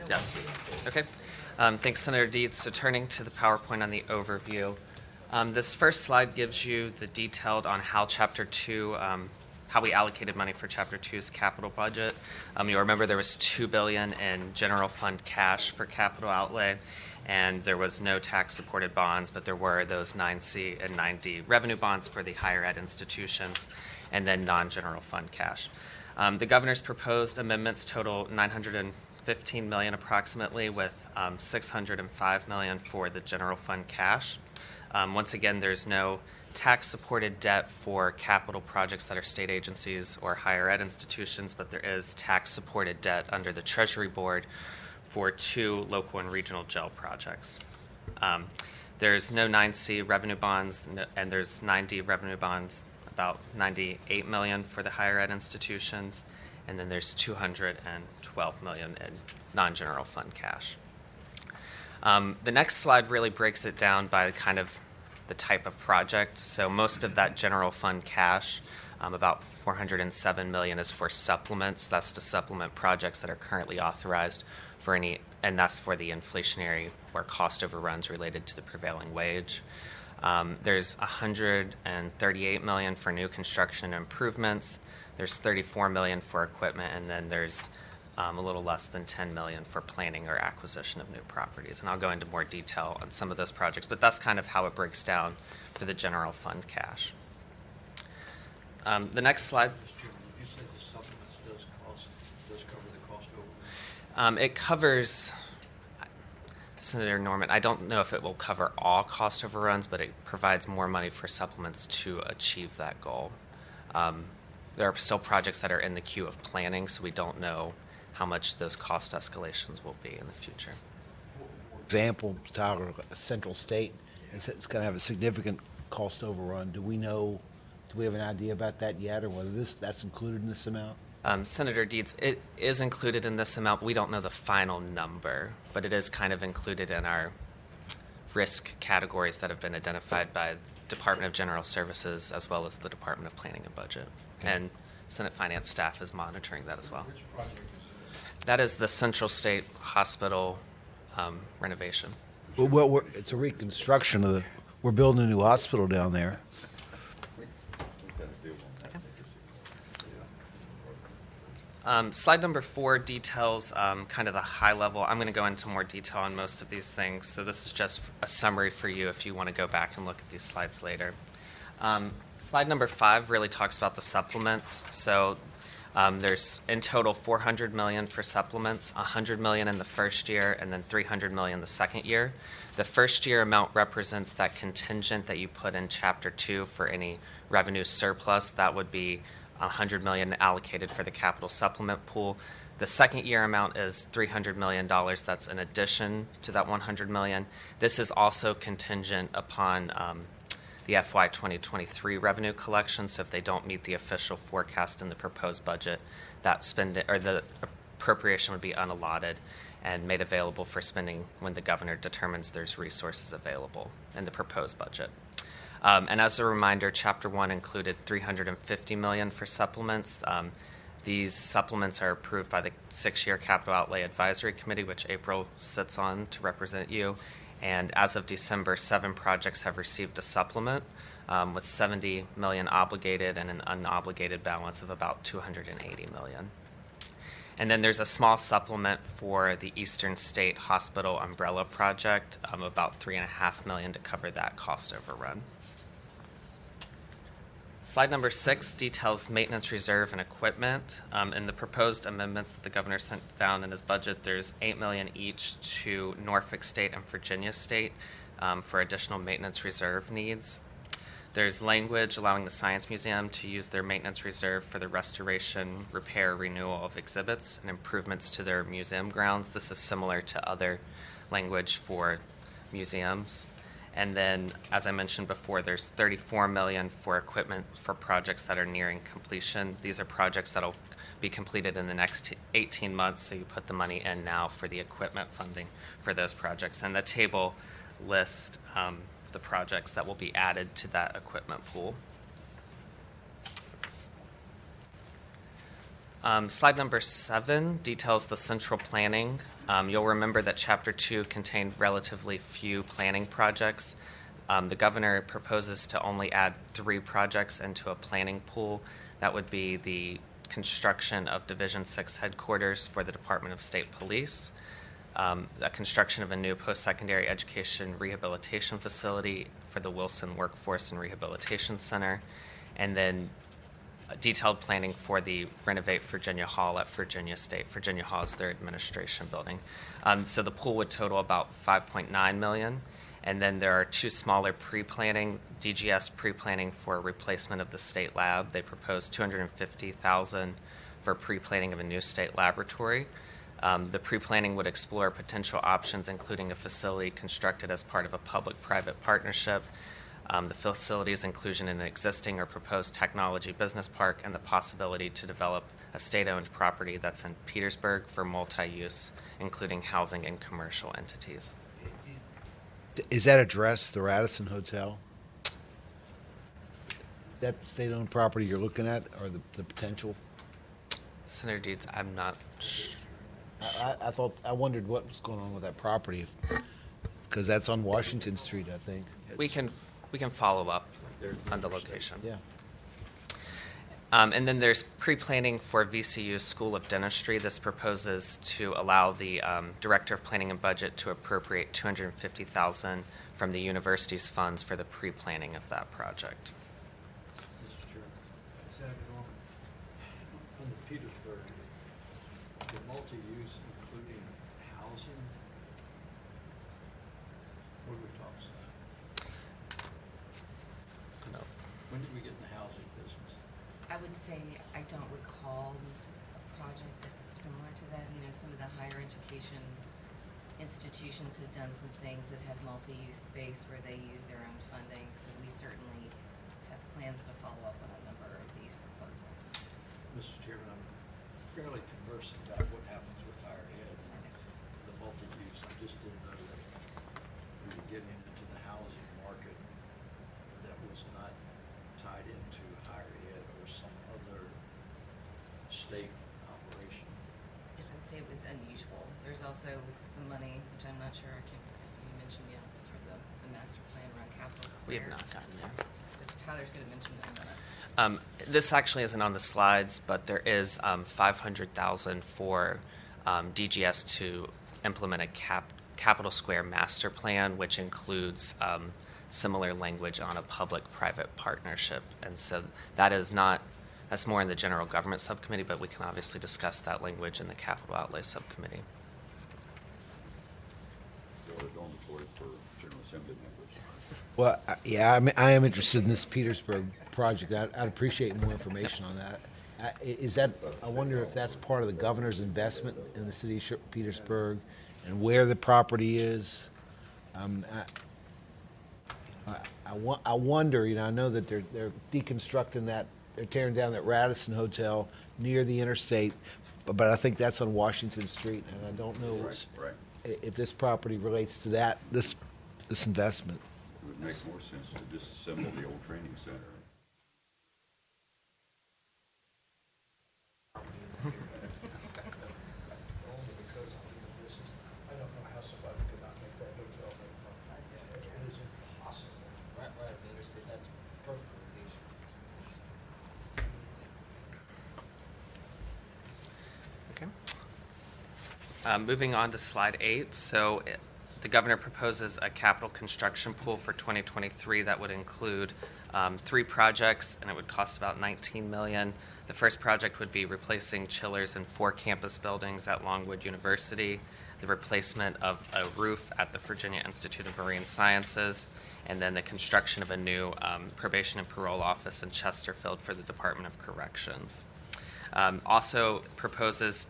Yes. Okay. Thanks, Senator Dietz. So turning to the PowerPoint on the overview, this first slide gives you the detailed on how Chapter 2, how we allocated money for Chapter 2's capital budget. You'll remember there was $2 billion in general fund cash for capital outlay, and there was no tax-supported bonds, but there were those 9C and 9D revenue bonds for the higher ed institutions, and then non-general fund cash. The governor's proposed amendments total $915 million approximately, with $605 million for the general fund cash. Once again, there's no tax-supported debt for capital projects that are state agencies or higher ed institutions, but there is tax-supported debt under the Treasury Board for 2 local and regional jail projects. There's no 9C revenue bonds, and there's 9D revenue bonds, about $98 million for the higher ed institutions, and then there's $212 million in non-general fund cash. The next slide really breaks it down by kind of the type of project. So most of that general fund cash, about $407 million, is for supplements. That's to supplement projects that are currently authorized for any, and that's for the inflationary or cost overruns related to the prevailing wage. There's $138 million for new construction improvements. There's $34 million for equipment, and then there's a little less than $10 million for planning or acquisition of new properties. And I'll go into more detail on some of those projects, but that's kind of how it breaks down for the general fund cash. The next slide. You said the supplements does cover the cost overrun? It covers, Senator Norman, I don't know if it will cover all cost overruns, but it provides more money for supplements to achieve that goal. There are still projects that are in the queue of planning, so we don't know how much those cost escalations will be in the future. For example, Tyler, Central State, it's going to have a significant cost overrun. Do we have an idea about that yet, or whether that's included in this amount? Senator Dietz, it is included in this amount. We don't know the final number, but it is kind of included in our risk categories that have been identified by Department of General Services as well as the Department of Planning and Budget. Okay. And Senate Finance staff is monitoring that as well. Which project is this? That is the Central State Hospital renovation. Well, it's a reconstruction we're building a new hospital down there. Slide number 4 details kind of the high level. I'm going to go into more detail on most of these things, so this is just a summary for you if you want to go back and look at these slides later. Slide number 5 really talks about the supplements. So there's in total $400 million for supplements, $100 million in the first year, and then $300 million the second year. The first year amount represents that contingent that you put in Chapter 2 for any revenue surplus. That would be $100 million allocated for the capital supplement pool. The second year amount is $300 million. That's in addition to that $100 million. This is also contingent upon the FY 2023 revenue collection. So if they don't meet the official forecast in the proposed budget, that spending or the appropriation would be unallotted and made available for spending when the governor determines there's resources available in the proposed budget. And as a reminder, Chapter 1 included $350 million for supplements. These supplements are approved by the 6-year Capital Outlay Advisory Committee, which April sits on to represent you. And as of December, 7 projects have received a supplement with $70 million obligated and an unobligated balance of about $280 million. And then there's a small supplement for the Eastern State Hospital Umbrella Project, about $3.5 million to cover that cost overrun. Slide number 6 details maintenance reserve and equipment. In the proposed amendments that the governor sent down in his budget, there's $8 million each to Norfolk State and Virginia State for additional maintenance reserve needs. There's language allowing the Science Museum to use their maintenance reserve for the restoration, repair, renewal of exhibits and improvements to their museum grounds. This is similar to other language for museums. And then, as I mentioned before, there's $34 million for equipment for projects that are nearing completion. These are projects that will be completed in the next 18 months, so you put the money in now for the equipment funding for those projects. And the table lists the projects that will be added to that equipment pool. Slide number 7 details the central planning. You'll remember that Chapter 2 contained relatively few planning projects. The governor proposes to only add 3 projects into a planning pool. That would be the construction of Division 6 headquarters for the Department of State Police, the construction of a new post-secondary education rehabilitation facility for the Wilson Workforce and Rehabilitation Center, and then detailed planning for the Renovate Virginia Hall at Virginia State. Virginia Hall is their administration building. So the pool would total about $5.9 million. And then there are 2 smaller pre-planning, DGS pre-planning for replacement of the state lab. They proposed $250,000 for pre-planning of a new state laboratory. The pre-planning would explore potential options, including a facility constructed as part of a public-private partnership, the facility's inclusion in an existing or proposed technology business park, and the possibility to develop a state-owned property that's in Petersburg for multi-use, including housing and commercial entities. Is that address the Radisson Hotel? Is that the state-owned property you're looking at, or the potential? Senator Deeds, I'm not I wondered what was going on with that property, because that's on Washington Street, I think. We can follow up on the location. Yeah. And then there's pre-planning for VCU School of Dentistry. This proposes to allow the Director of Planning and Budget to appropriate $250,000 from the university's funds for the pre-planning of that project. Mr. Chairman. Senator Norman. On the Petersburg, the multi-use including housing, what are we talking about? No. When did we get in the housing business? I would say I don't recall a project that's similar to that. You know, some of the higher education institutions have done some things that have multi-use space where they use their own funding. So we certainly have plans to follow up on a number of these proposals. Mr. Chairman, I'm fairly conversant about what happens with higher ed, the multi-use. I just didn't know that we were getting into the housing market that was not tied into higher ed or some other state operation. Yes, I'd say it was unusual. There's also some money, which I'm not sure if you mentioned yet, for the master plan around Capitol Square. We have not gotten there. But Tyler's going to mention that in a minute. This actually isn't on the slides, but there is $500,000 for DGS to implement a Capitol Square master plan, which includes similar language on a public-private partnership. And so that's more in the general government subcommittee, but we can obviously discuss that language in the capital outlay subcommittee. Well, I am interested in this Petersburg project. I'd appreciate more information on that. I wonder if that's part of the governor's investment in the city of Petersburg and where the property is. I wonder, I know that they're deconstructing that, they're tearing down that Radisson Hotel near the interstate, but I think that's on Washington Street, and I don't know if this property relates to this investment. It would make more sense to disassemble the old training center. Only because I'm in the business. I don't know how somebody could not make that hotel make money. It is impossible. Right at the interstate, that's perfect location. Okay. Moving on to slide 8. So the governor proposes a capital construction pool for 2023 that would include 3 projects, and it would cost about $19 million. The first project would be replacing chillers in 4 campus buildings at Longwood University, the replacement of a roof at the Virginia Institute of Marine Sciences, and then the construction of a new probation and parole office in Chesterfield for the Department of Corrections. Also proposes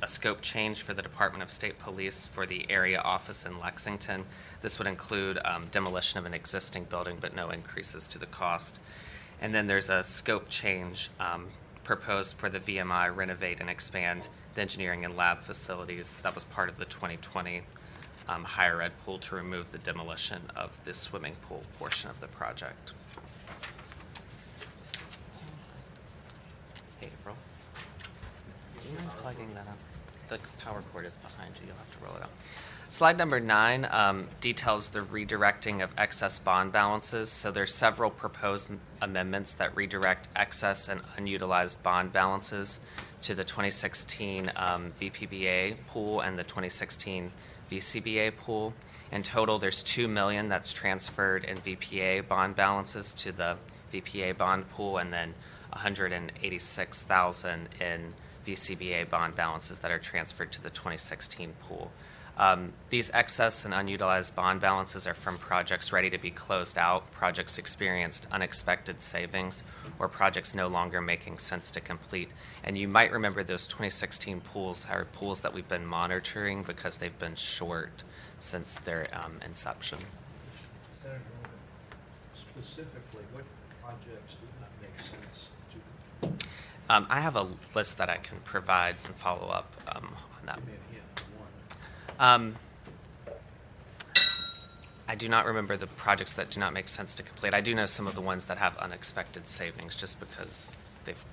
a scope change for the Department of State Police for the area office in Lexington. This would include demolition of an existing building, but no increases to the cost. And then there's a scope change proposed for the VMI renovate and expand the engineering and lab facilities. That was part of the 2020 higher ed pool to remove the demolition of the swimming pool portion of the project. Hey, April. you mind plugging that up? The power cord is behind you. You'll have to roll it up. Slide number 9 details the redirecting of excess bond balances. So there's several proposed amendments that redirect excess and unutilized bond balances to the 2016 VPBA pool and the 2016 VCBA pool. In total, there's $2 million that's transferred in VPA bond balances to the VPA bond pool, and then $186,000 in VCBA bond balances that are transferred to the 2016 pool. These excess and unutilized bond balances are from projects ready to be closed out, projects experienced unexpected savings, or projects no longer making sense to complete. And you might remember those 2016 pools are pools that we've been monitoring because they've been short since their inception. Senator Norman. Specifically, what projects do not make sense to complete? I have a list that I can provide and follow up on that. Give me a hint, one. I do not remember the projects that do not make sense to complete. I do know some of the ones that have unexpected savings just because they've...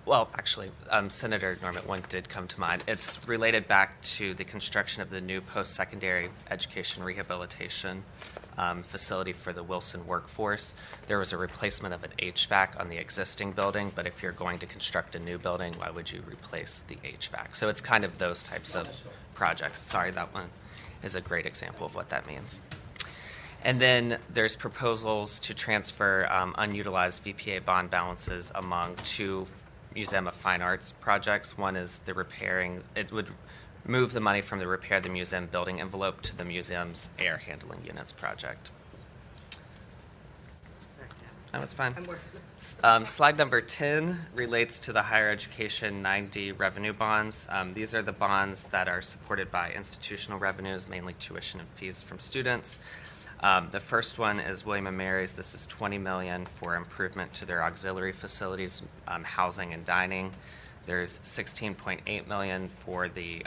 Well, actually, Senator Norman, one did come to mind. It's related back to the construction of the new post-secondary education rehabilitation facility for the Wilson workforce. There was a replacement of an HVAC on the existing building, but if you're going to construct a new building, why would you replace the HVAC? So it's kind of those types of projects. Sorry, that one is a great example of what that means. And then there's proposals to transfer unutilized VPA bond balances among two Museum of Fine Arts projects. One is the repairing, it would move the money from the repair of the museum building envelope to the museum's air handling units project. Oh, it's fine. I'm working. Slide number 10 relates to the higher education 9D revenue bonds. These are the bonds that are supported by institutional revenues, mainly tuition and fees from students. The first one is William & Mary's. This is $20 million for improvement to their auxiliary facilities, housing and dining. There's $16.8 million for the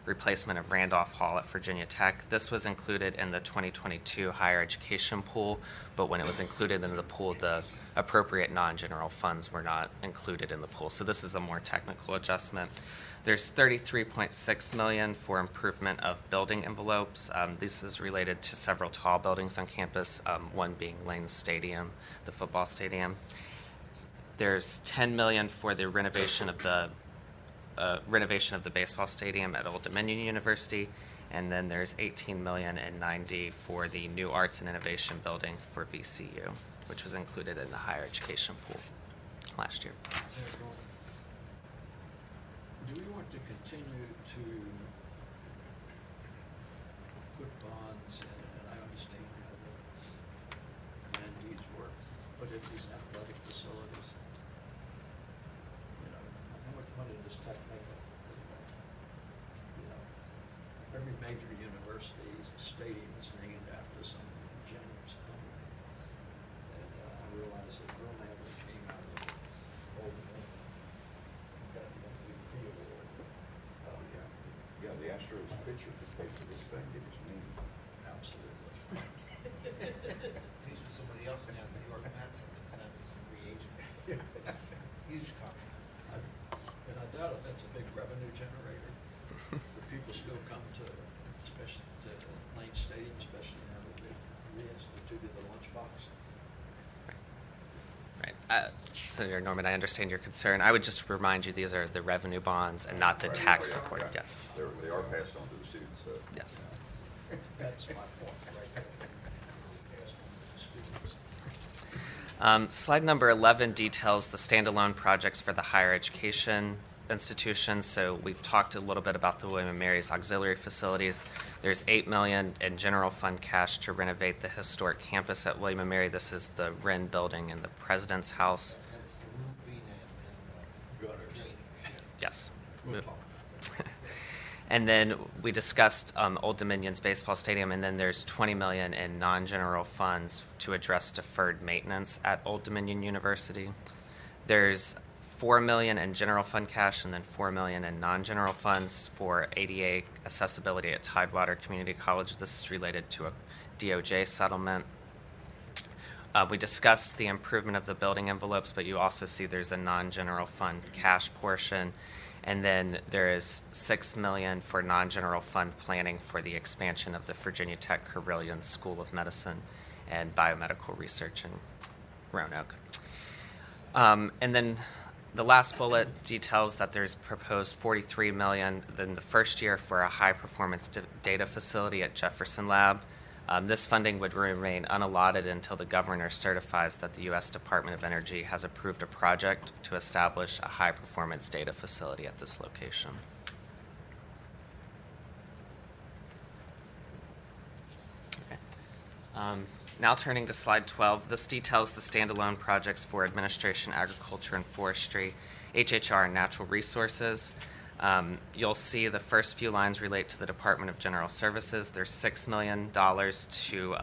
replacement of Randolph Hall at Virginia Tech. This was included in the 2022 higher education pool, but when it was included in the pool, the appropriate non-general funds were not included in the pool. So this is a more technical adjustment. There's $33.6 million for improvement of building envelopes. This is related to several tall buildings on campus, one being Lane Stadium, the football stadium. There's $10 million for the renovation of the baseball stadium at Old Dominion University, and then there's $18 million in 9D for the new Arts and Innovation building for VCU, which was included in the higher education pool last year. Senator Norman. Do we want to continue to put bonds in, and I understand how the land needs work, but if these athletic facilities, you know, how much money does Tech make up? You know, every major university's stadium is named after some generous donor. And I realize that Birmingham came out of old got the MVP award. Oh, yeah. Yeah, the Astros pitcher could pay for this thing, give us meaning. Absolutely. He's with somebody else now, New York Mets, and it's not, he's a free agent. Huge contract. And I doubt if that's a big revenue generator. But people still come to, especially to Lane Stadium, especially now that they reinstituted the lunchbox. Right. Senator Norman, I understand your concern. I would just remind you these are the revenue bonds and not the tax supported. Yes. They are passed on to the students, so. Yes. That's my point, right there. Passed on to the students. Slide number 11 details the standalone projects for the higher education institutions. So we've talked a little bit about the William & Mary's auxiliary facilities. There's $8 million in general fund cash to renovate the historic campus at William & Mary. This is the Wren building and the President's House. That's the roofing and Gutters. drainage. Yes. We'll talk about that. And then we discussed Old Dominion's baseball stadium, and then there's $20 million in non-general funds to address deferred maintenance at Old Dominion University. There's $4 million in general fund cash and then $4 million in non-general funds for ADA accessibility at Tidewater Community College. This is related to a DOJ settlement. We discussed the improvement of the building envelopes, but you also see there's a non-general fund cash portion. And then there is $6 million for non-general fund planning for the expansion of the Virginia Tech Carilion School of Medicine and Biomedical Research in Roanoke. And then the last bullet details that there's proposed $43 million in the first year for a high-performance data facility at Jefferson Lab. This funding would remain unallotted until the governor certifies that the U.S. Department of Energy has approved a project to establish a high-performance data facility at this location. Okay. Now turning to slide 12, this details the standalone projects for Administration, Agriculture, and Forestry, HHR, and Natural Resources. You'll see the first few lines relate to the Department of General Services. There's $6 million to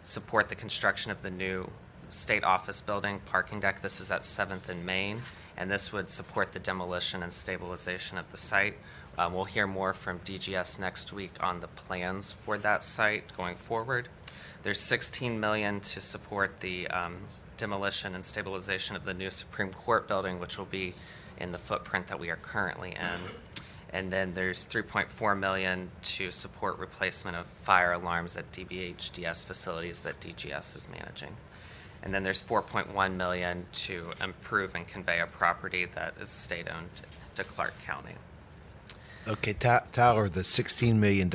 support the construction of the new state office building parking deck. This is at 7th and Main, and this would support the demolition and stabilization of the site. We'll hear more from DGS next week on the plans for that site going forward. There's $16 million to support the demolition and stabilization of the new Supreme Court building, which will be in the footprint that we are currently in. And then there's $3.4 million to support replacement of fire alarms at DBHDS facilities that DGS is managing. And then there's $4.1 million to improve and convey a property that is state-owned to Clark County. Okay, Tyler, the $16 million,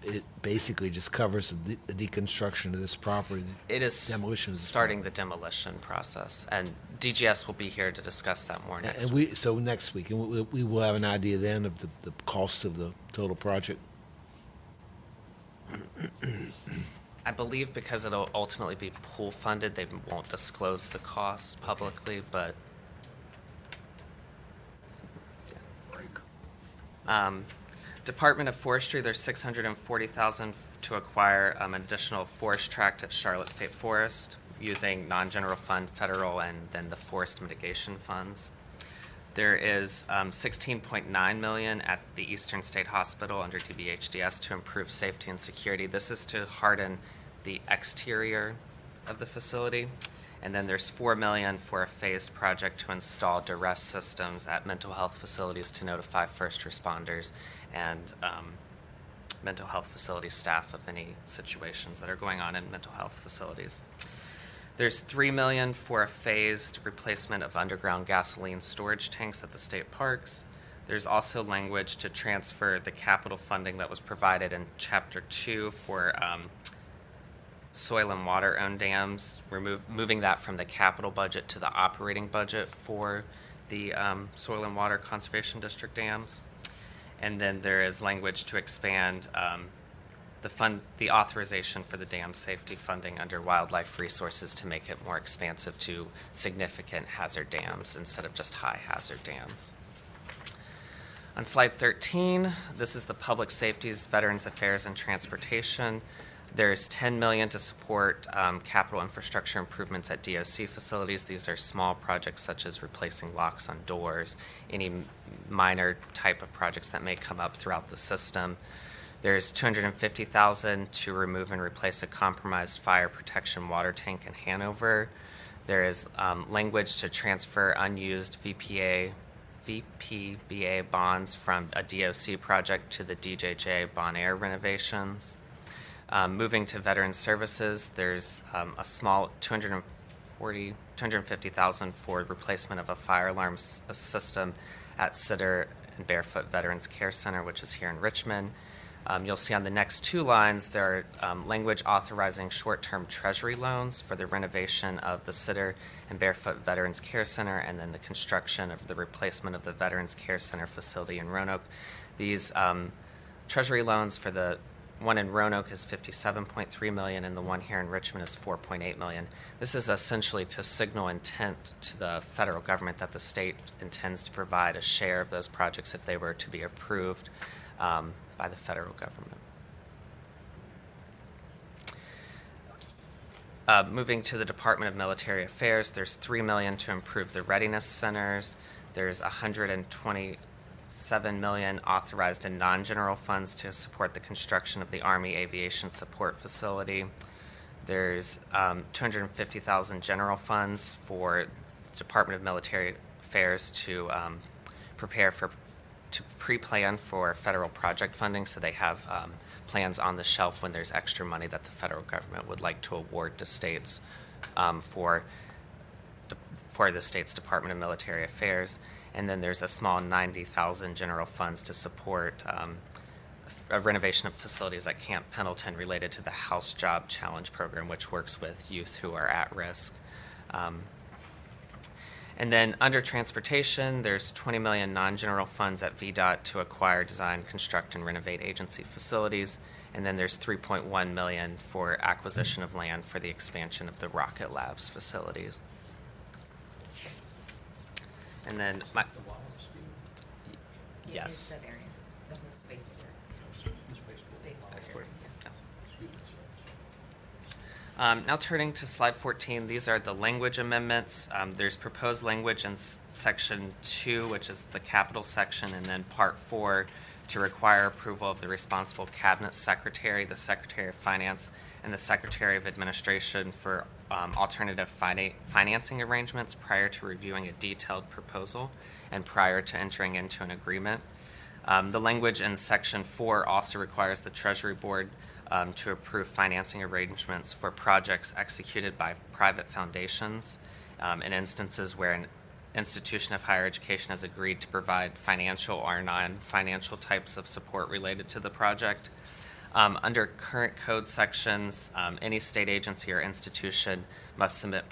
it basically just covers the deconstruction of this property. It is demolition of this starting the property. demolition process, and DGS will be here to discuss that more next And week. so next week, and we will have an idea then of the cost of the total project. I believe because it'll ultimately be pool funded, they won't disclose the cost publicly, but Department of Forestry, there's $640,000 to acquire an additional forest tract at Charlotte State Forest using non-general fund, federal, and then the forest mitigation funds. There is $16.9 million at the Eastern State Hospital under DBHDS to improve safety and security. This is to harden the exterior of the facility. And then there's $4 million for a phased project to install duress systems at mental health facilities to notify first responders and mental health facility staff of any situations that are going on in mental health facilities. There's $3 million for a phased replacement of underground gasoline storage tanks at the state parks. There's also language to transfer the capital funding that was provided in Chapter 2 for soil and water-owned dams. We're moving that from the capital budget to the operating budget for the soil and water conservation district dams. And then there is language to expand the authorization for the dam safety funding under wildlife resources to make it more expansive to significant hazard dams instead of just high hazard dams. On slide 13, this is the Public Safeties, Veterans Affairs, and Transportation. There's $10 million to support capital infrastructure improvements at DOC facilities. These are small projects such as replacing locks on doors, any minor type of projects that may come up throughout the system. There's $250,000 to remove and replace a compromised fire protection water tank in Hanover. There is language to transfer unused VPBA bonds from a DOC project to the DJJ Bon Air renovations. Moving to Veteran Services, there's a small $250,000 for replacement of a fire alarm system at Sitter and Barefoot Veterans Care Center, which is here in Richmond. You'll see on the next two lines there are language authorizing short-term treasury loans for the renovation of the Sitter and Barefoot Veterans Care Center and then the construction of the replacement of the Veterans Care Center facility in Roanoke. These treasury loans for the one in Roanoke is $57.3 million, and the one here in Richmond is $4.8 million. This is essentially to signal intent to the federal government that the state intends to provide a share of those projects if they were to be approved by the federal government. Moving to the Department of Military Affairs, there's $3 million to improve the readiness centers. There's $127 million authorized in non-general funds to support the construction of the Army Aviation Support Facility. There's 250,000 general funds for the Department of Military Affairs to pre-plan for federal project funding, so they have plans on the shelf when there's extra money that the federal government would like to award to states for the state's Department of Military Affairs. And then there's a small 90,000 general funds to support a renovation of facilities at Camp Pendleton related to the House Job Challenge program, which works with youth who are at risk. And then under transportation, there's 20 million non-general funds at VDOT to acquire, design, construct, and renovate agency facilities. And then there's 3.1 million for acquisition of land for the expansion of the Rocket Labs facilities. And then The Wallace scheme? Yeah, yes. it's that area, the whole spaceport. Export. Yes. Excuse me, Now turning to slide 14, these are the language amendments. There's proposed language in section 2, which is the capital section, and then part 4 to require approval of the responsible cabinet secretary, the secretary of finance, and the secretary of administration for alternative financing arrangements prior to reviewing a detailed proposal and prior to entering into an agreement. The language in section 4 also requires the Treasury Board to approve financing arrangements for projects executed by private foundations in instances where an institution of higher education has agreed to provide financial or non-financial types of support related to the project. Under current code sections, any state agency or institution must submit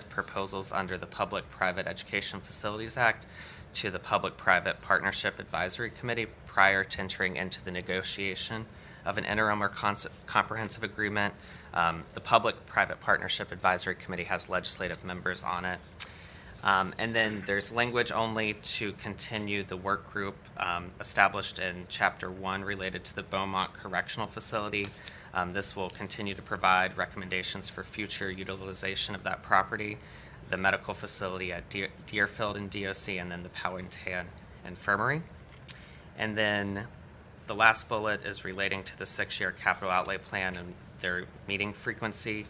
proposals under the Public-Private Education Facilities Act to the Public-Private Partnership Advisory Committee prior to entering into the negotiation of an interim or comprehensive agreement. The Public-Private Partnership Advisory Committee has legislative members on it. And then there's language only to continue the work group established in Chapter 1 related to the Beaumont Correctional Facility. This will continue to provide recommendations for future utilization of that property, the medical facility at Deerfield and DOC, and then the Powhatan Infirmary. And then the last bullet is relating to the 6-year capital outlay plan and their meeting frequency.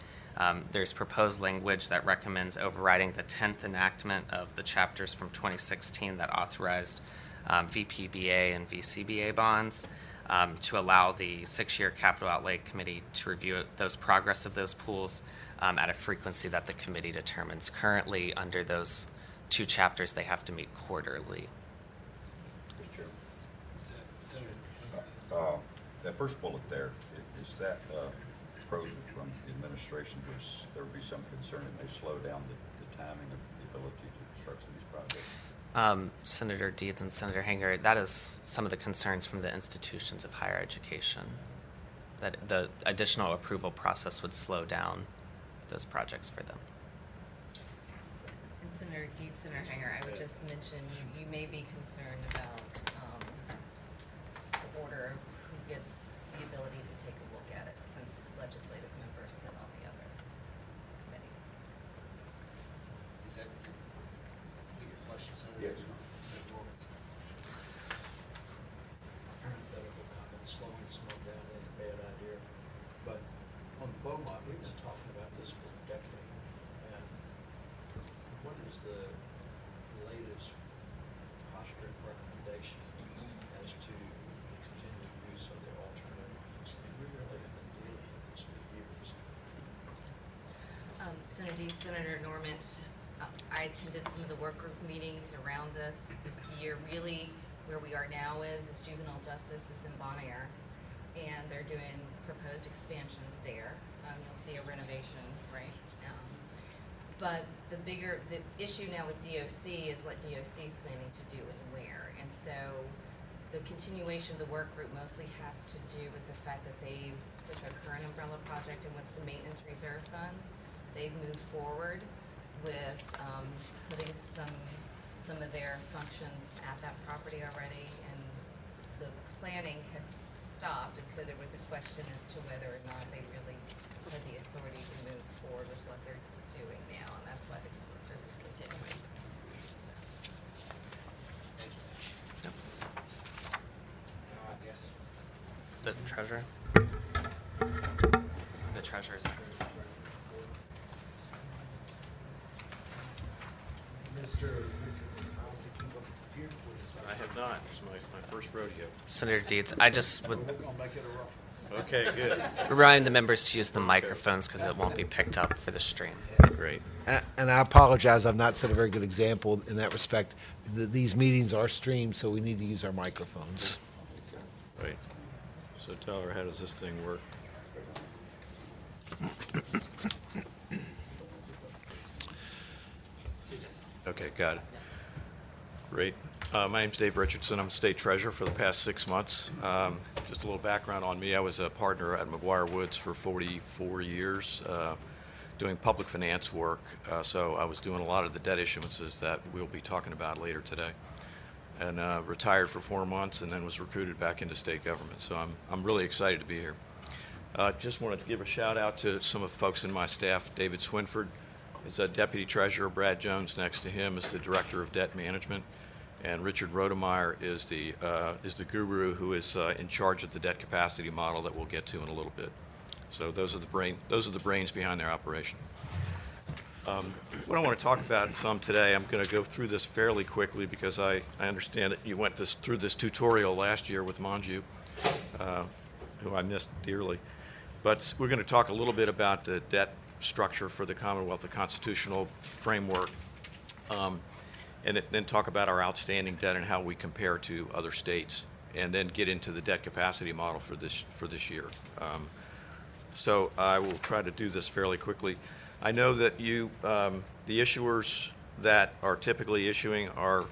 There's proposed language that recommends overriding the 10th enactment of the chapters from 2016 that authorized VPBA and VCBA bonds to allow the 6-year capital outlay committee to review those progress of those pools at a frequency that the committee determines. Currently, under those 2 chapters, they have to meet quarterly. Mr. Chairman, Senator, that first bullet there, is that pros from the administration, there would be some concern it may slow down the timing of the ability to construct some of these projects? Senator Deeds and Senator Hanger, that is some of the concerns from the institutions of higher education, that the additional approval process would slow down those projects for them. And Senator Deeds, Senator Hanger, I would just mention, you may be concerned about the order of who gets the ability to take a look at it, since legislative members sit on the other committee. is that your question, Senator? Yes. Senator Norman's parenthetical comment, slowing someone down is a bad idea. But on Beaumont, we've been talking about this for a decade. And what is the latest posture and recommendation as to the continued use of the alternative? I mean, we really have been dealing with this for years. Senator Deeds, Senator Norman, I attended some of the work group meetings around this year. Really, where we are now is juvenile justice is in Bon Air, and they're doing proposed expansions there. You'll see a renovation, right? But the issue now with DOC is what DOC is planning to do and where. And so the continuation of the work group mostly has to do with the fact that they've, with their current umbrella project and with some maintenance reserve funds, they've moved forward with putting some of their functions at that property already, and the planning had stopped, and so there was a question as to whether or not they really had the authority to move forward with what they're doing now, and that's why the work group is continuing. So. Thank you. Yep. Now, I guess, The treasurer? The treasurer's desk. Mr. Richardson, I don't think you've appeared before this. I have not. It's my first rodeo. Senator Dietz, I just would We're gonna make it a rough one. Okay, good. remind the members to use the microphones because it won't be picked up for the stream. Great. And I apologize, I've not set a very good example in that respect. These meetings are streamed, so we need to use our microphones. Right. So Tyler, how does this thing work? Okay, got it. Great. My name's Dave Richardson. I'm state treasurer for the past 6 months. Just a little background on me. I was a partner at McGuire Woods for 44 years, doing public finance work. So I was doing a lot of the debt issuances that we'll be talking about later today. And retired for 4 months and then was recruited back into state government. So I'm really excited to be here. Just wanted to give a shout out to some of the folks in my staff. David Swinford is a deputy treasurer. Brad Jones next to him is the director of debt management. And Richard Rodemeyer is the guru who is in charge of the debt capacity model that we'll get to in a little bit. So those are the brains behind their operation. What I want to talk about some today, I'm going to go through this fairly quickly because I understand that you went through this tutorial last year with Manju, who I missed dearly. But we're going to talk a little bit about the debt structure for the Commonwealth, the constitutional framework, and then talk about our outstanding debt and how we compare to other states, and then get into the debt capacity model for this year. So I will try to do this fairly quickly. I know that the issuers that are typically issuing are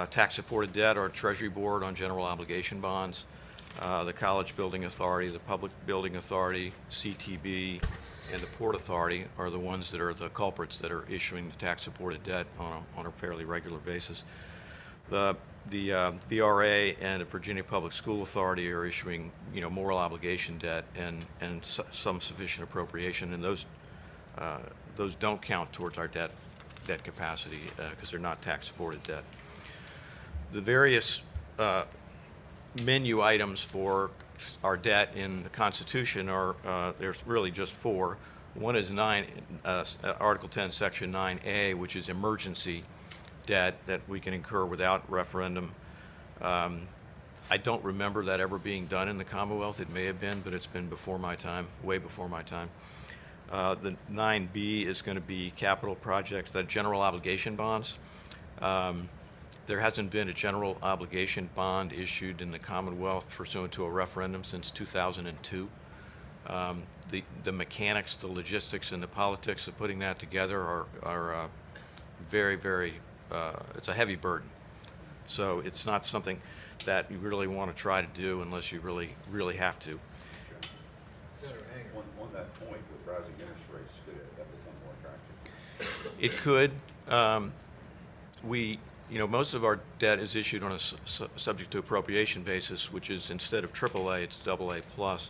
tax-supported debt, or Treasury Board on general obligation bonds, the College Building Authority, the Public Building Authority, CTB, and the Port Authority are the ones that are the culprits that are issuing the tax-supported debt on a fairly regular basis. The VRA and the Virginia Public School Authority are issuing, moral obligation debt and some sufficient appropriation, and those don't count towards our debt capacity because they're not tax-supported debt. The various menu items for our debt in the Constitution are there's really just four. One is Article 10, Section 9A, which is emergency debt that we can incur without referendum. I don't remember that ever being done in the Commonwealth. It may have been, but it's been before my time, way before my time. The 9B is going to be capital projects, the general obligation bonds. There hasn't been a general obligation bond issued in the Commonwealth pursuant to a referendum since 2002. The mechanics, the logistics, and the politics of putting that together are very, very, it's a heavy burden. So it's not something that you really want to try to do unless you really, really have to. Senator Hager. On that point, with rising interest rates, could that become more attractive? It could. Most of our debt is issued on a subject to appropriation basis, which is instead of AAA, it's AA plus.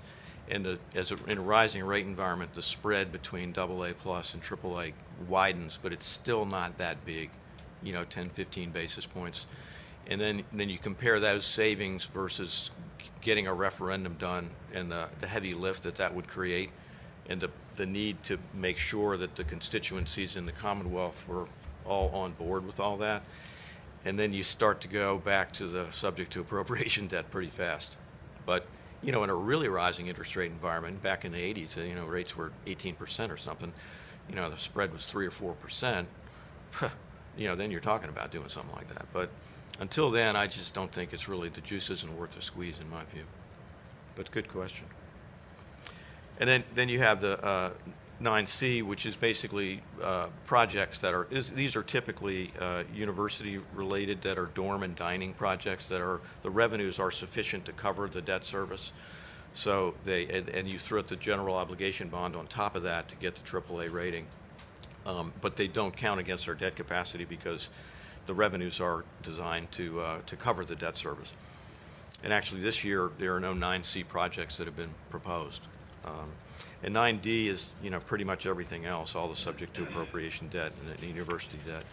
And in a rising rate environment, the spread between AA plus and AAA widens, but it's still not that big, 10, 15 basis points. And then you compare those savings versus getting a referendum done and the heavy lift that would create, and the need to make sure that the constituencies in the Commonwealth were all on board with all that. And then you start to go back to the subject to appropriation debt pretty fast. But, in a really rising interest rate environment, back in the 80s, rates were 18% or something, the spread was 3 or 4%, then you're talking about doing something like that. But until then, I just don't think it's really, the juice isn't worth the squeeze in my view. But good question. And then you have the 9C, which is basically projects that these are typically university related, that are dorm and dining projects that the revenues are sufficient to cover the debt service. So and you throw the general obligation bond on top of that to get the AAA rating. But they don't count against our debt capacity because the revenues are designed to cover the debt service. And actually this year there are no 9C projects that have been proposed. And 9D is, pretty much everything else, all the subject to appropriation debt and the university debt.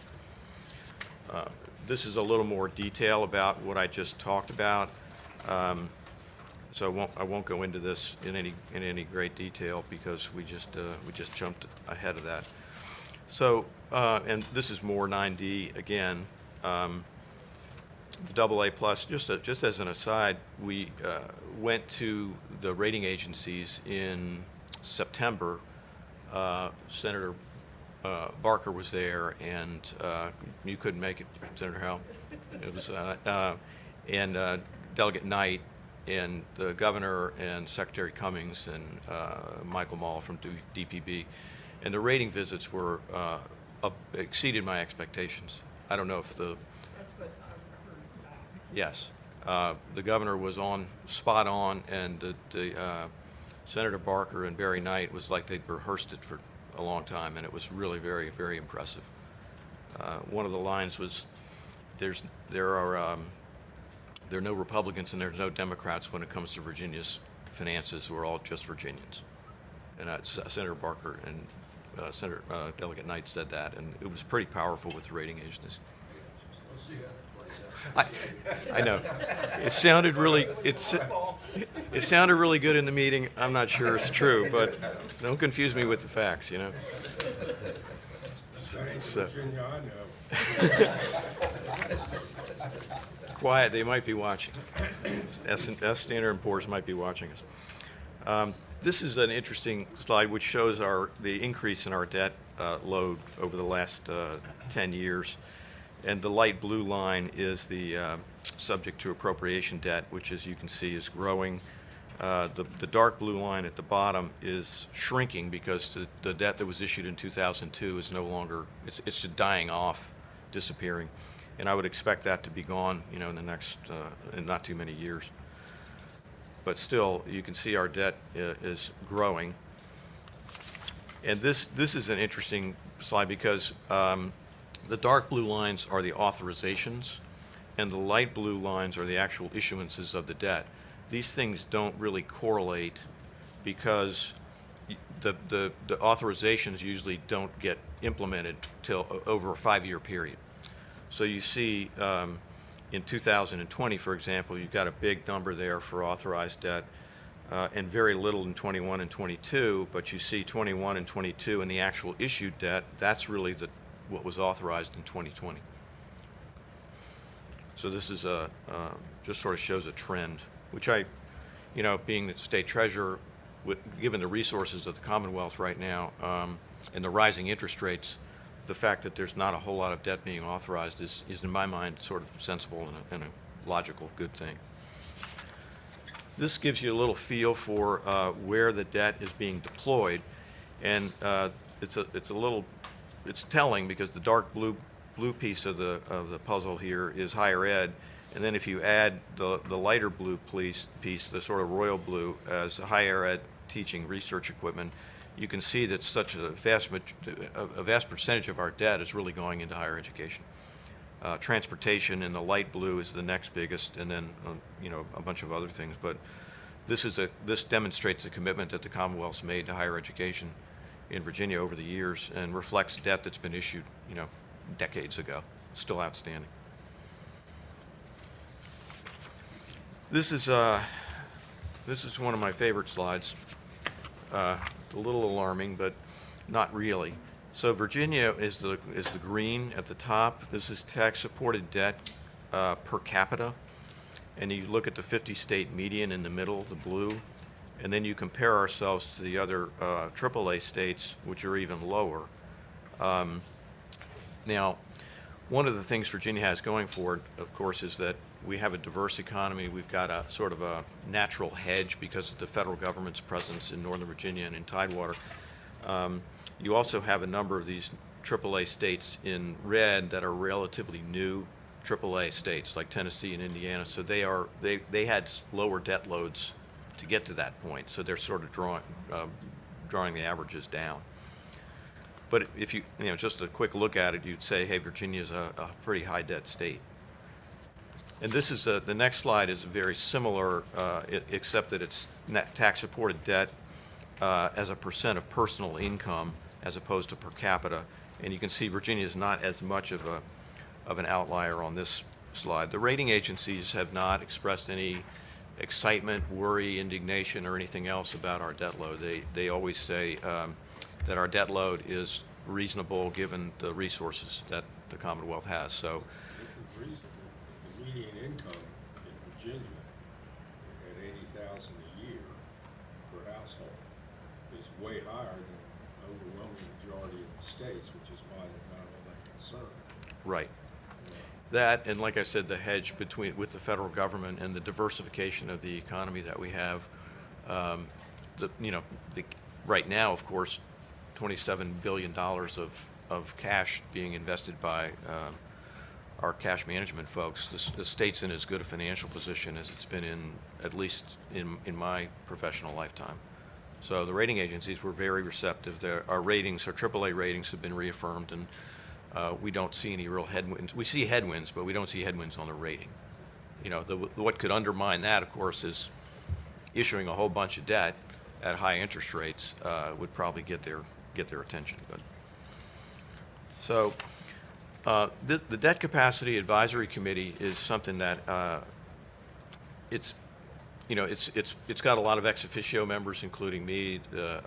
This is a little more detail about what I just talked about. So I won't go into this in any great detail because we just jumped ahead of that. So, and this is more 9D again. The AA plus, just as an aside, we went to the rating agencies in September. Senator Barker was there, and you couldn't make it, Senator Howell. It was and Delegate Knight, and the governor and Secretary Cummings and Michael Mall from DPB, and the rating visits were exceeded my expectations. I don't know if the That's what I heard back. yes, the governor was spot on, and the Senator Barker and Barry Knight was like they'd rehearsed it for a long time, and it was really very, very impressive. One of the lines was, there are no Republicans and there's no Democrats when it comes to Virginia's finances. We're all just Virginians. And Senator Barker and Senator Delegate Knight said that, and it was pretty powerful with the rating agencies. We'll see how that plays out. I know. It sounded really it sounded really good in the meeting. I'm not sure it's true, but don't confuse me with the facts, you know. So, quiet, they might be watching. Standard & Poor's might be watching us. This is an interesting slide which shows the increase in our debt load over the last 10 years. And the light blue line is the subject to appropriation debt, which, as you can see, is growing. The dark blue line at the bottom is shrinking because the debt that was issued in 2002 is no longer, it's just dying off, disappearing. And I would expect that to be gone, you know, in the next, in not too many years. But still, you can see our debt is growing. And this is an interesting slide because the dark blue lines are the authorizations, and the light blue lines are the actual issuances of the debt. These things don't really correlate because the authorizations usually don't get implemented till over a 5-year period. So you see in 2020, for example, you've got a big number there for authorized debt and very little in 21 and 22, but you see 21 and 22 in the actual issued debt. That's really what was authorized in 2020. So this is just sort of shows a trend, which being the state treasurer, given the resources of the Commonwealth right now and the rising interest rates, the fact that there's not a whole lot of debt being authorized is in my mind sort of sensible and a logical good thing. This gives you a little feel for where the debt is being deployed, and it's telling because the dark blue piece of the puzzle here is higher ed, and then if you add the lighter blue piece, the sort of royal blue, as higher ed teaching research equipment, you can see that such a vast percentage of our debt is really going into higher education. Transportation in the light blue is the next biggest, and then a bunch of other things. But this demonstrates the commitment that the Commonwealth's made to higher education in Virginia over the years, and reflects debt that's been issued, decades ago, still outstanding. This is one of my favorite slides. A little alarming, but not really. So Virginia is the green at the top. This is tax-supported debt per capita, and you look at the 50-state median in the middle, the blue, and then you compare ourselves to the other AAA states, which are even lower. Now, one of the things Virginia has going for it, of course, is that we have a diverse economy. We've got a sort of a natural hedge because of the federal government's presence in Northern Virginia and in Tidewater. You also have a number of these AAA states in red that are relatively new AAA states, like Tennessee and Indiana. So they had lower debt loads to get to that point. So they're sort of drawing the averages down. But if you just a quick look at it, you'd say, hey, Virginia's a pretty high debt state. And this is the next slide is very similar, except that it's net tax-supported debt as a percent of personal income as opposed to per capita. And you can see Virginia is not as much of an outlier on this slide. The rating agencies have not expressed any excitement, worry, indignation, or anything else about our debt load. They always say that our debt load is reasonable given the resources that the Commonwealth has. So, It was reasonable. The median income in Virginia at $80,000 a year per household is way higher than the overwhelming majority of the states, which is why they're not all that concerned. right. That, and like I said, the hedge with the federal government and the diversification of the economy that we have. Right now, of course, $27 billion of cash being invested by our cash management folks. The state's in as good a financial position as it's been in, at least in my professional lifetime. So the rating agencies were very receptive. Our ratings, our AAA ratings, have been reaffirmed, and we don't see any real headwinds. We see headwinds, but we don't see headwinds on the rating. What could undermine that, of course, is issuing a whole bunch of debt at high interest rates would probably get their attention. But so the Debt Capacity Advisory Committee is something that it's got a lot of ex officio members, including me, the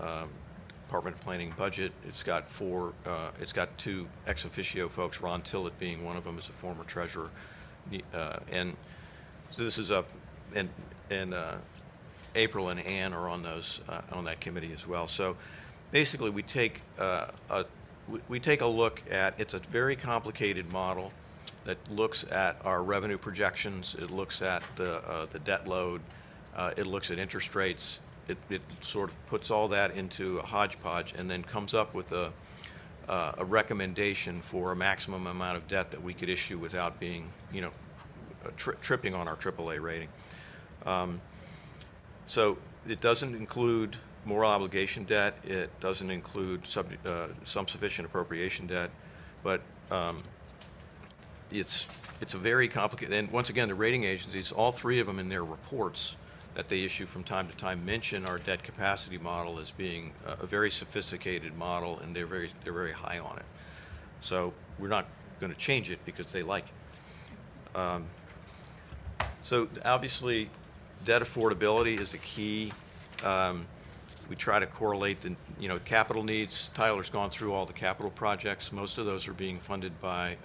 Department of Planning Budget. It's got two ex officio folks, Ron Tillett being one of them, is a former treasurer, and so this is up, and April and Ann are on that committee as well. So basically, we take a look at, it's a very complicated model that looks at our revenue projections. It looks at the debt load. It looks at interest rates. It sort of puts all that into a hodgepodge and then comes up with a recommendation for a maximum amount of debt that we could issue without being, tripping on our AAA rating. So it doesn't include moral obligation debt. It doesn't include some sufficient appropriation debt, but it's a very complicated. And once again, the rating agencies, all three of them in their reports that they issue from time to time, mention our debt capacity model as being a very sophisticated model, and they're very high on it. So we're not going to change it because they like it. So obviously, debt affordability is a key. We try to correlate the capital needs. Tyler's gone through all the capital projects. Most of those are being funded by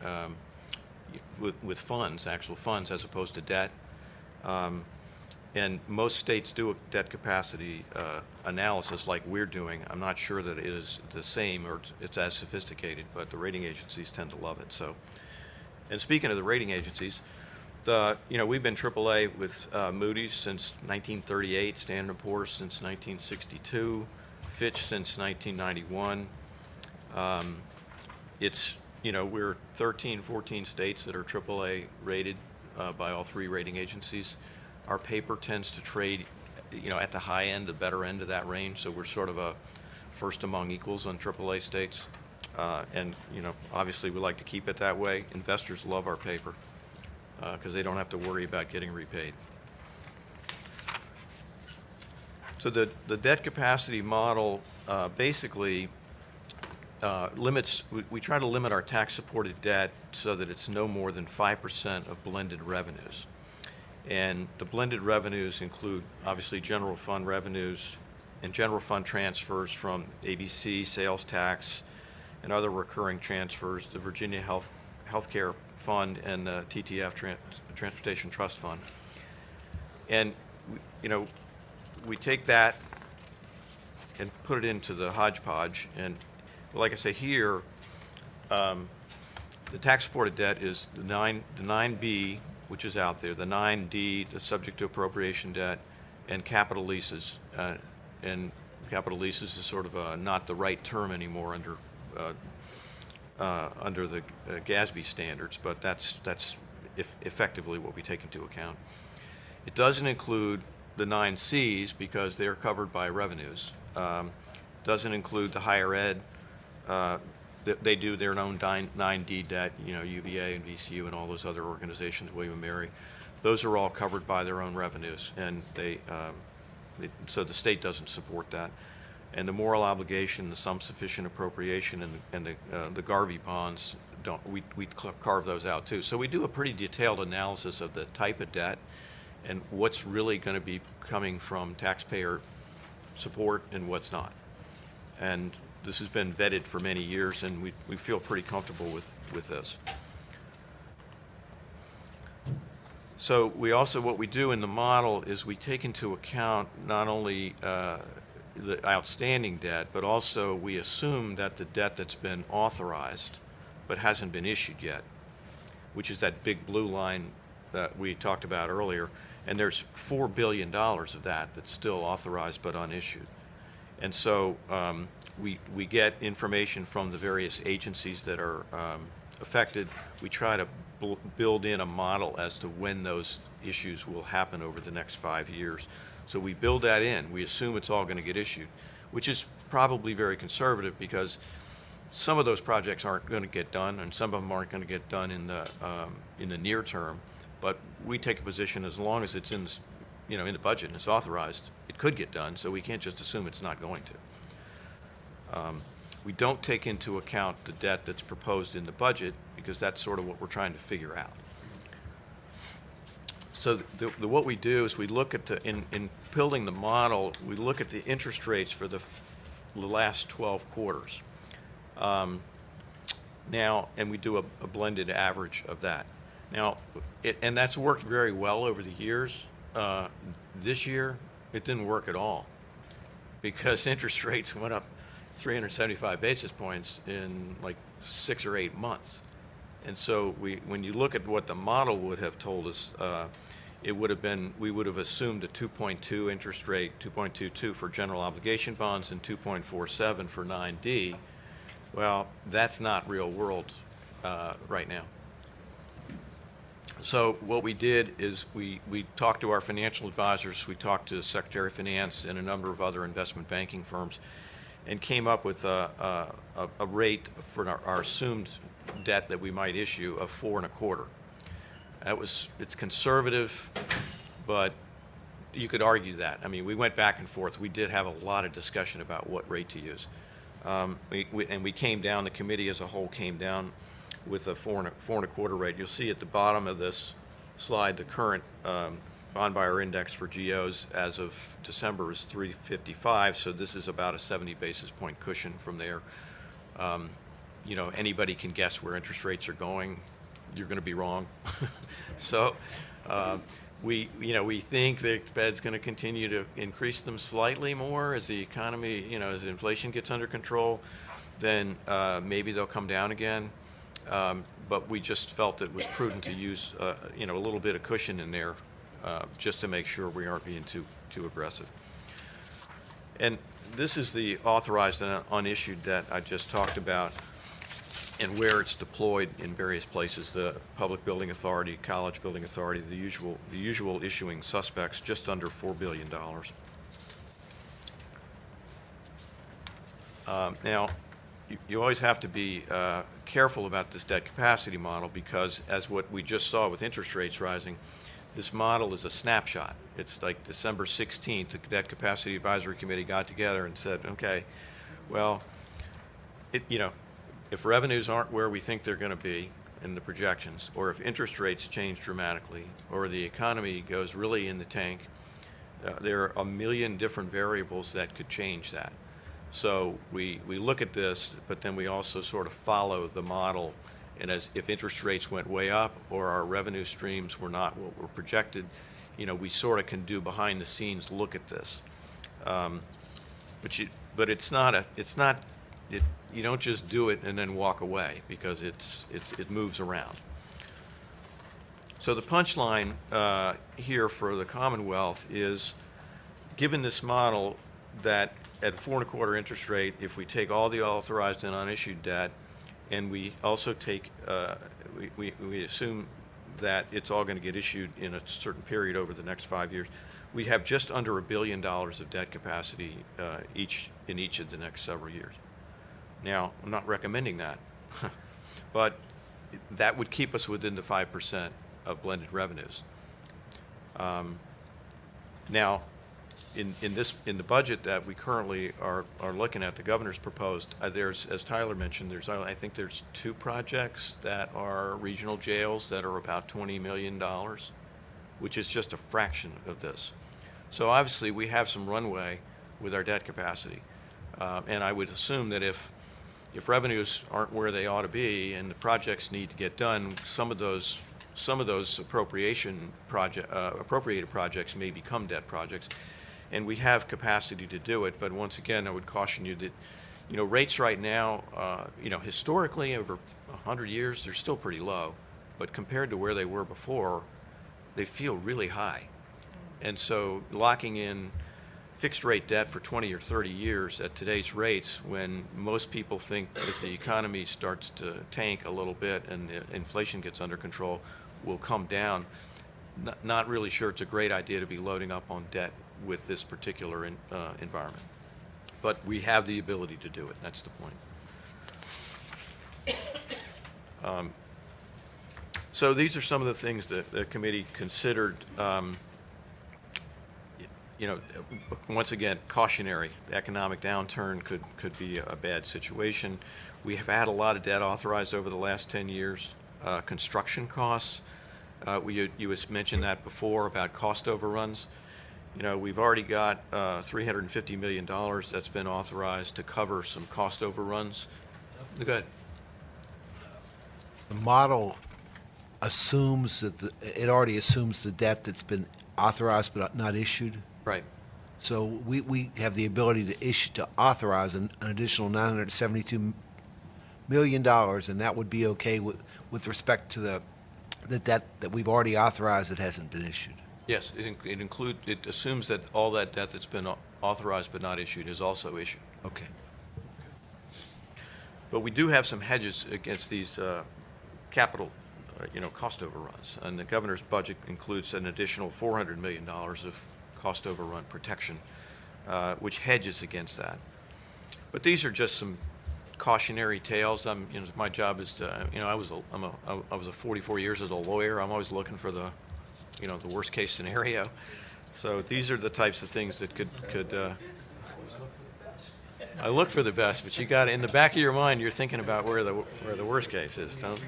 with funds, actual funds, as opposed to debt. And most states do a debt capacity analysis like we're doing. I'm not sure that it is the same or it's as sophisticated, but the rating agencies tend to love it. So, and speaking of the rating agencies, we've been AAA with Moody's since 1938, Standard & Poor's since 1962, Fitch since 1991. We're 13, 14 states that are AAA rated by all three rating agencies. Our paper tends to trade, at the high end, the better end of that range. So we're sort of a first among equals on AAA states. And obviously we like to keep it that way. Investors love our paper because they don't have to worry about getting repaid. So the debt capacity model basically limits, we try to limit our tax-supported debt so that it's no more than 5% of blended revenues. And the blended revenues include, obviously, general fund revenues and general fund transfers from ABC, sales tax, and other recurring transfers, the Virginia Healthcare Fund and the TTF, Transportation Trust Fund. And, we take that and put it into the hodgepodge. And like I say here, the tax-supported debt is the 9B, which is out there, the 9D, the subject to appropriation debt, and capital leases. And capital leases is sort of not the right term anymore under the GASB standards, but that's effectively what we take into account. It doesn't include the 9Cs because they're covered by revenues. Doesn't include the higher ed. They do their own 9D debt, UVA and VCU and all those other organizations, William & Mary. Those are all covered by their own revenues, and so the state doesn't support that. And the moral obligation, the sum sufficient appropriation, and the Garvey bonds, we carve those out too. So we do a pretty detailed analysis of the type of debt and what's really going to be coming from taxpayer support and what's not. And this has been vetted for many years, and we feel pretty comfortable with this. So what we do in the model is we take into account not only the outstanding debt, but also we assume that the debt that's been authorized but hasn't been issued yet, which is that big blue line that we talked about earlier, and there's $4 billion of that that's still authorized but unissued. And so we get information from the various agencies that are affected. We try to build in a model as to when those issues will happen over the next 5 years. So we build that in. We assume it's all going to get issued, which is probably very conservative because some of those projects aren't going to get done, and some of them aren't going to get done in the near term. But we take a position as long as it's in the budget and it's authorized, it could get done. So we can't just assume it's not going to. We don't take into account the debt that's proposed in the budget because that's sort of what we're trying to figure out. So what we do is we look at in building the model, we look at the interest rates for the last 12 quarters. Now, and we do a blended average of that. Now, and that's worked very well over the years. This year, it didn't work at all because interest rates went up 375 basis points in like 6 or 8 months. And so when you look at what the model would have told us, it would have been, we would have assumed a 2.2 interest rate, 2.22 for general obligation bonds and 2.47 for 9D. Well, that's not real world right now. So what we did is we talked to our financial advisors, we talked to the Secretary of Finance and a number of other investment banking firms, and came up with a rate for our assumed debt that we might issue of 4.25. It's conservative, but you could argue that. I mean, we went back and forth. We did have a lot of discussion about what rate to use. And we came down, the committee as a whole came down with a 4.25 rate. You'll see at the bottom of this slide, the current bond buyer index for GOs as of December is 355, so this is about a 70 basis point cushion from there. Anybody can guess where interest rates are going. You're going to be wrong. So we think the Fed's going to continue to increase them slightly more as the economy, as inflation gets under control. Then maybe they'll come down again. But we just felt it was prudent to use a little bit of cushion in there just to make sure we aren't being too aggressive. And this is the authorized and unissued debt I just talked about, and where it's deployed in various places: the Public Building Authority, College Building Authority, the usual issuing suspects, just under $4 billion. Now, you always have to be careful about this debt capacity model because, as what we just saw with interest rates rising, this model is a snapshot. It's like December 16th, the Debt Capacity Advisory Committee got together and said, okay, well, if revenues aren't where we think they're going to be in the projections, or if interest rates change dramatically, or the economy goes really in the tank, there are a million different variables that could change that. So we look at this, but then we also sort of follow the model. And as if interest rates went way up or our revenue streams were not what were projected, we sort of can do behind the scenes look at this. But it's not you don't just do it and then walk away because it moves around. So the punchline here for the Commonwealth is, given this model that at 4.25 interest rate, if we take all the authorized and unissued debt, and we also take, we assume that it's all going to get issued in a certain period over the next 5 years, we have just under $1 billion of debt capacity in each of the next several years. Now, I'm not recommending that, but that would keep us within the 5% of blended revenues. Now, in the budget that we currently are looking at, the governor's proposed, there's, as Tyler mentioned, I think there's 2 projects that are regional jails that are about $20 million. which is just a fraction of this. So obviously, we have some runway with our debt capacity. And I would assume that if revenues aren't where they ought to be and the projects need to get done, some of those appropriated projects may become debt projects. And we have capacity to do it, but once again, I would caution you that, rates right now, historically over 100 years, they're still pretty low, but compared to where they were before, they feel really high. And so locking in fixed rate debt for 20 or 30 years at today's rates, when most people think as the economy starts to tank a little bit and the inflation gets under control, will come down, not really sure it's a great idea to be loading up on debt with this particular environment. But we have the ability to do it. That's the point. So these are some of the things that the committee considered. Once again, cautionary. The economic downturn could be a bad situation. We have had a lot of debt authorized over the last 10 years. Construction costs. You mentioned that before about cost overruns. We've already got $350 million that's been authorized to cover some cost overruns. Go ahead. The model assumes that it already assumes the debt that's been authorized but not issued. Right. So we have the ability to authorize an additional $972 million, and that would be okay with respect to the debt that we've already authorized that hasn't been issued. Yes, it assumes that all that debt that's been authorized but not issued is also issued. Okay. But we do have some hedges against these capital, cost overruns. And the governor's budget includes an additional $400 million of cost overrun protection, which hedges against that. But these are just some cautionary tales. My job is to, I was 44 years as a lawyer. I'm always looking for the worst case scenario. So these are the types of things that could. I look for the best, but you got in the back of your mind, you're thinking about where the worst case is, don't you?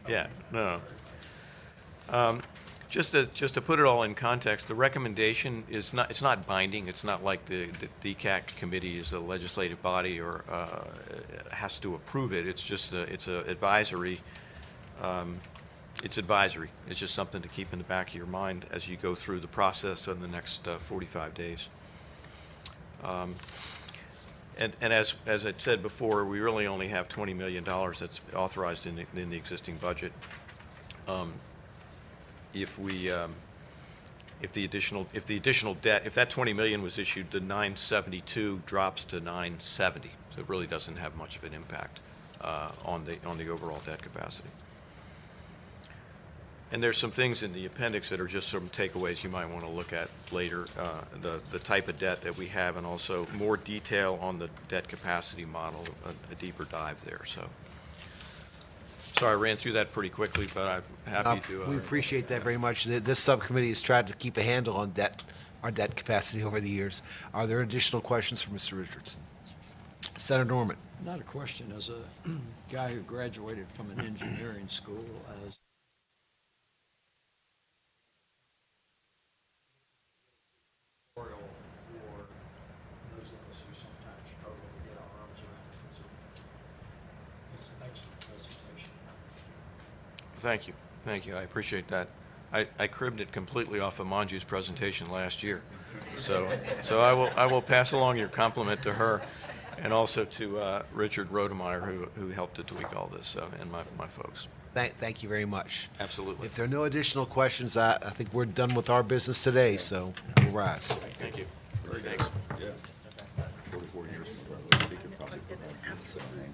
Yeah, no. Just to put it all in context, the recommendation is it's not binding. It's not like the DCAC committee is a legislative body or has to approve it. It's just it's a advisory. It's advisory. It's just something to keep in the back of your mind as you go through the process in the next 45 days. And as I said before, we really only have $20 million that's authorized in the existing budget. If the additional debt, if that 20 million was issued, the 972 drops to 970. So it really doesn't have much of an impact on the overall debt capacity. And there's some things in the appendix that are just some takeaways you might want to look at later, the type of debt that we have, and also more detail on the debt capacity model, a deeper dive there. So sorry, I ran through that pretty quickly, but I'm happy to. We appreciate that very much. This subcommittee has tried to keep a handle on our debt capacity over the years. Are there additional questions for Mr. Richardson? Senator Norman. Not a question. As a guy who graduated from an engineering school, as for those of us who sometimes struggle to get our arms around it. It's an excellent presentation. Thank you. I appreciate that. I cribbed it completely off of Manju's presentation last year, so I will pass along your compliment to her, and also to Richard Rodemeyer, who helped to tweak all this, and my folks. Thank you very much. Absolutely. If there are no additional questions, I think we're done with our business today, so we'll rise. Thank you. Thanks. Yeah. 44 years. He could probably provide Absolutely.